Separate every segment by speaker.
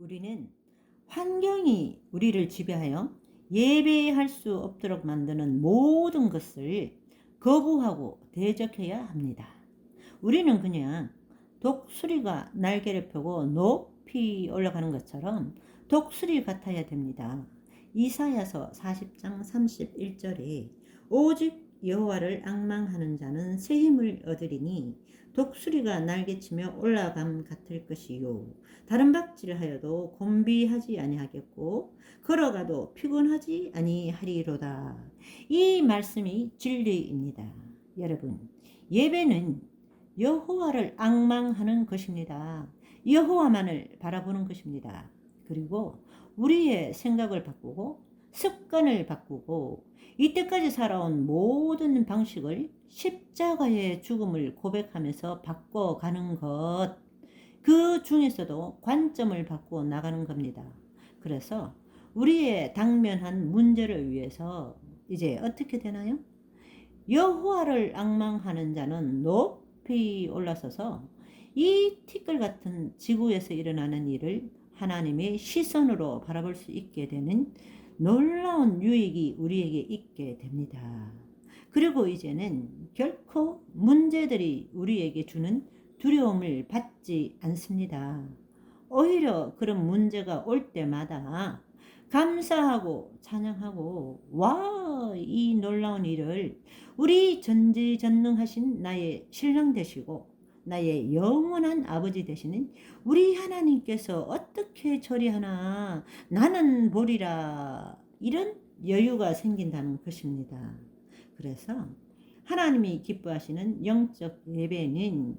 Speaker 1: 우리는 환경이 우리를 지배하여 예배할 수 없도록 만드는 모든 것을 거부하고 대적해야 합니다. 우리는 그냥 독수리가 날개를 펴고 높이 올라가는 것처럼 독수리 같아야 됩니다. 이사야서 40장 31절에 오직 여호와를 앙망하는 자는 새 힘을 얻으리니 독수리가 날개치며 올라감 같을 것이요 다른 박질하여도 곤비하지 아니하겠고 걸어가도 피곤하지 아니하리로다. 이 말씀이 진리입니다. 여러분, 예배는 여호와를 앙망하는 것입니다. 여호와만을 바라보는 것입니다. 그리고 우리의 생각을 바꾸고 습관을 바꾸고 이때까지 살아온 모든 방식을 십자가의 죽음을 고백하면서 바꿔가는 것, 그 중에서도 관점을 바꾸어 나가는 겁니다. 그래서 우리의 당면한 문제를 위해서 이제 어떻게 되나요? 여호와를 앙망하는 자는 높이 올라서서 이 티끌 같은 지구에서 일어나는 일을 하나님의 시선으로 바라볼 수 있게 되는 놀라운 유익이 우리에게 있게 됩니다. 그리고 이제는 결코 문제들이 우리에게 주는 두려움을 받지 않습니다. 오히려 그런 문제가 올 때마다 감사하고 찬양하고, 와, 이 놀라운 일을 우리 전지전능하신 나의 신랑 되시고 나의 영원한 아버지 되시는 우리 하나님께서 어떻게 처리하나 나는 보리라, 이런 여유가 생긴다는 것입니다. 그래서 하나님이 기뻐하시는 영적 예배는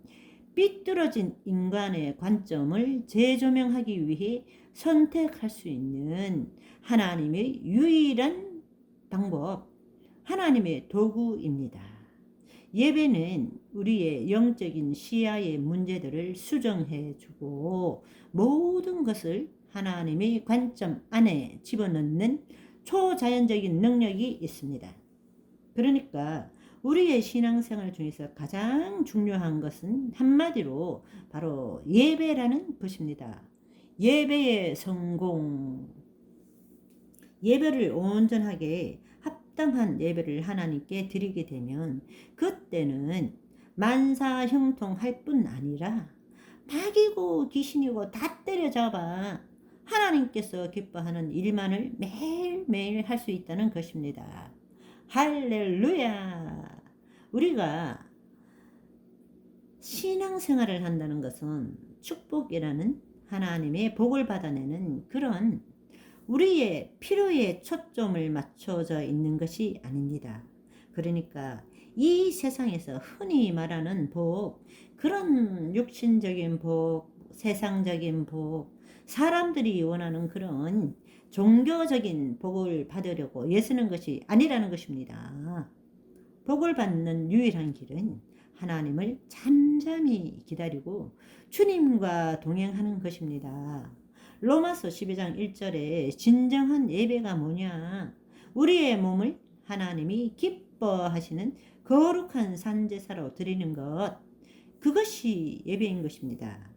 Speaker 1: 삐뚤어진 인간의 관점을 재조명하기 위해 선택할 수 있는 하나님의 유일한 방법, 하나님의 도구입니다. 예배는 우리의 영적인 시야의 문제들을 수정해 주고 모든 것을 하나님의 관점 안에 집어넣는 초자연적인 능력이 있습니다. 그러니까 우리의 신앙생활 중에서 가장 중요한 것은 한마디로 바로 예배라는 것입니다. 예배의 성공, 예배를 온전하게 합당한 예배를 하나님께 드리게 되면 그때는 만사형통할 뿐 아니라 마귀고 귀신이고 다 때려잡아 하나님께서 기뻐하는 일만을 매일매일 할 수 있다는 것입니다. 할렐루야! 우리가 신앙생활을 한다는 것은 축복이라는 하나님의 복을 받아내는 그런 우리의 필요에 초점을 맞춰져 있는 것이 아닙니다. 그러니까 이 세상에서 흔히 말하는 복, 그런 육신적인 복, 세상적인 복, 사람들이 원하는 그런 종교적인 복을 받으려고 애쓰는 것이 아니라는 것입니다. 복을 받는 유일한 길은 하나님을 잠잠히 기다리고 주님과 동행하는 것입니다. 로마서 12장 1절에 진정한 예배가 뭐냐? 우리의 몸을 하나님이 기뻐하시는 거룩한 산제사로 드리는 것, 그것이 예배인 것입니다.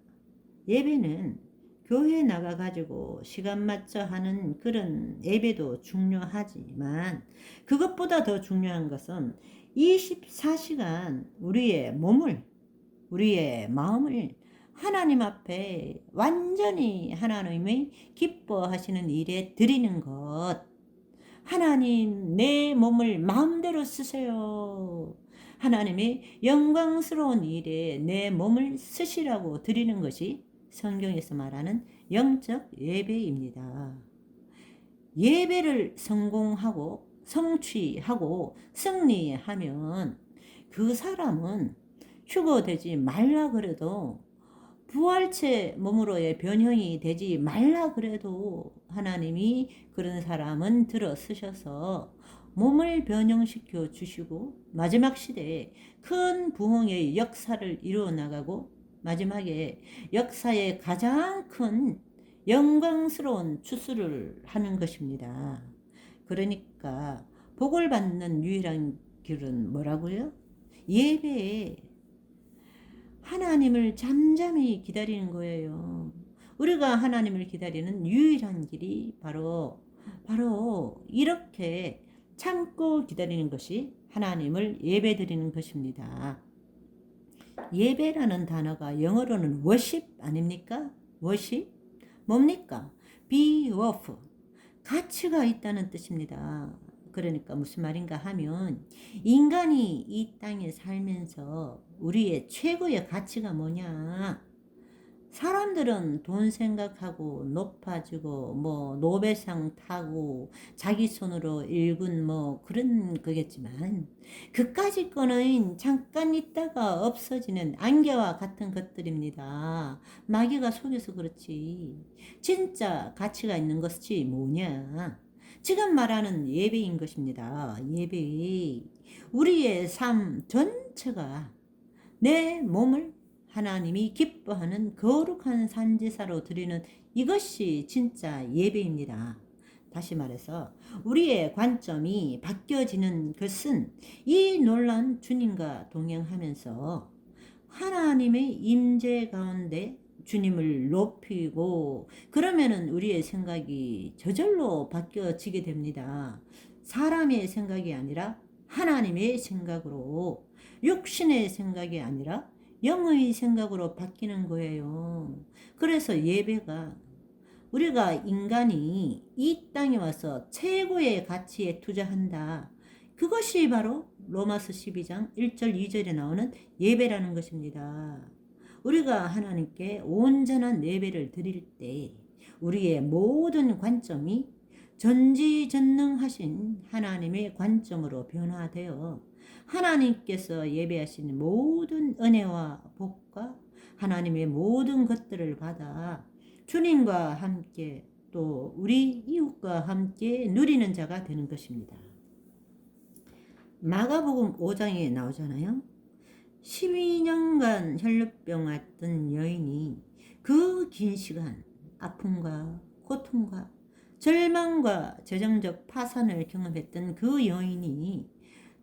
Speaker 1: 예배는 교회 나가가지고 시간 맞춰 하는 그런 예배도 중요하지만 그것보다 더 중요한 것은 24시간 우리의 몸을, 우리의 마음을 하나님 앞에 완전히 하나님의 기뻐하시는 일에 드리는 것. 하나님, 내 몸을 마음대로 쓰세요. 하나님의 영광스러운 일에 내 몸을 쓰시라고 드리는 것이 성경에서 말하는 영적 예배입니다. 예배를 성공하고 성취하고 승리하면 그 사람은 휴거되지 말라 그래도, 부활체 몸으로의 변형이 되지 말라 그래도 하나님이 그런 사람은 들어 쓰셔서 몸을 변형시켜 주시고 마지막 시대에 큰 부흥의 역사를 이루어 나가고 마지막에 역사의 가장 큰 영광스러운 추수를 하는 것입니다. 그러니까 복을 받는 유일한 길은 뭐라고요? 예배에 하나님을 잠잠히 기다리는 거예요. 우리가 하나님을 기다리는 유일한 길이 바로 이렇게 참고 기다리는 것이 하나님을 예배드리는 것입니다. 예배라는 단어가 영어로는 worship 아닙니까? worship? 뭡니까? be worth. 가치가 있다는 뜻입니다. 그러니까 무슨 말인가 하면 인간이 이 땅에 살면서 우리의 최고의 가치가 뭐냐? 사람들은 돈 생각하고 높아지고 뭐 노벨상 타고 자기 손으로 일군 뭐 그런 거겠지만 그까짓 거는 잠깐 있다가 없어지는 안개와 같은 것들입니다. 마귀가 속여서 그렇지. 진짜 가치가 있는 것이 뭐냐? 지금 말하는 예배인 것입니다. 예배. 우리의 삶 전체가 내 몸을 하나님이 기뻐하는 거룩한 산지사로 드리는 이것이 진짜 예배입니다. 다시 말해서 우리의 관점이 바뀌어지는 것은 이 놀라운 주님과 동행하면서 하나님의 임재 가운데 주님을 높이고 그러면은 우리의 생각이 저절로 바뀌어지게 됩니다. 사람의 생각이 아니라 하나님의 생각으로, 육신의 생각이 아니라 영의 생각으로 바뀌는 거예요. 그래서 예배가 우리가 인간이 이 땅에 와서 최고의 가치에 투자한다. 그것이 바로 로마서 12장 1절 2절에 나오는 예배라는 것입니다. 우리가 하나님께 온전한 예배를 드릴 때 우리의 모든 관점이 전지전능하신 하나님의 관점으로 변화되어 하나님께서 예배하신 모든 은혜와 복과 하나님의 모든 것들을 받아 주님과 함께 또 우리 이웃과 함께 누리는 자가 되는 것입니다. 마가복음 5장에 나오잖아요. 12년간 혈루병 앓던 여인이 그 긴 시간 아픔과 고통과 절망과 재정적 파산을 경험했던 그 여인이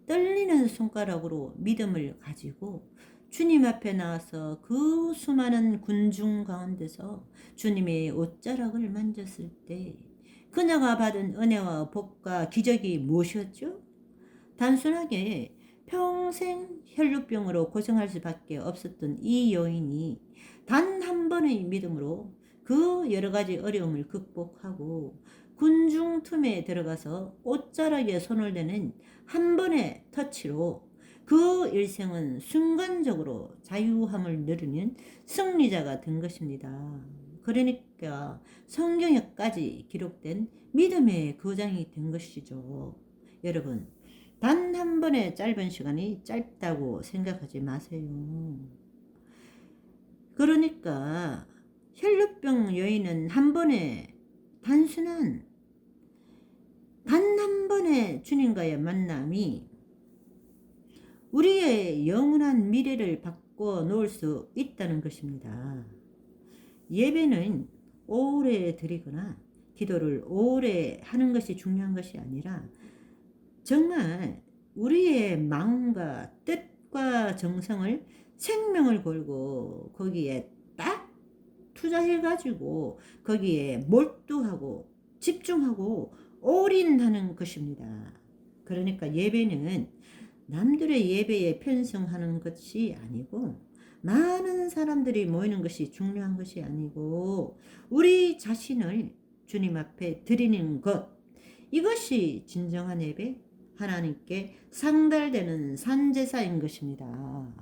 Speaker 1: 떨리는 손가락으로 믿음을 가지고 주님 앞에 나와서 그 수많은 군중 가운데서 주님의 옷자락을 만졌을 때 그녀가 받은 은혜와 복과 기적이 무엇이었죠? 단순하게 평생 혈루병으로 고생할 수밖에 없었던 이 여인이 단 한 번의 믿음으로 그 여러 가지 어려움을 극복하고 군중 틈에 들어가서 옷자락에 손을 대는 한 번의 터치로 그 일생은 순간적으로 자유함을 누리는 승리자가 된 것입니다. 그러니까 성경에까지 기록된 믿음의 거장이 된 것이죠. 여러분, 단 한 번의 짧은 시간이 짧다고 생각하지 마세요. 그러니까 혈루병 여인은 한 번의 단순한 단 한 번의 주님과의 만남이 우리의 영원한 미래를 바꿔 놓을 수 있다는 것입니다. 예배는 오래 드리거나 기도를 오래 하는 것이 중요한 것이 아니라 정말 우리의 마음과 뜻과 정성을 생명을 걸고 거기에 딱 투자해가지고 거기에 몰두하고 집중하고 올인하는 것입니다. 그러니까 예배는 남들의 예배에 편성하는 것이 아니고 많은 사람들이 모이는 것이 중요한 것이 아니고 우리 자신을 주님 앞에 드리는 것, 이것이 진정한 예배, 하나님께 상달되는 산제사인 것입니다.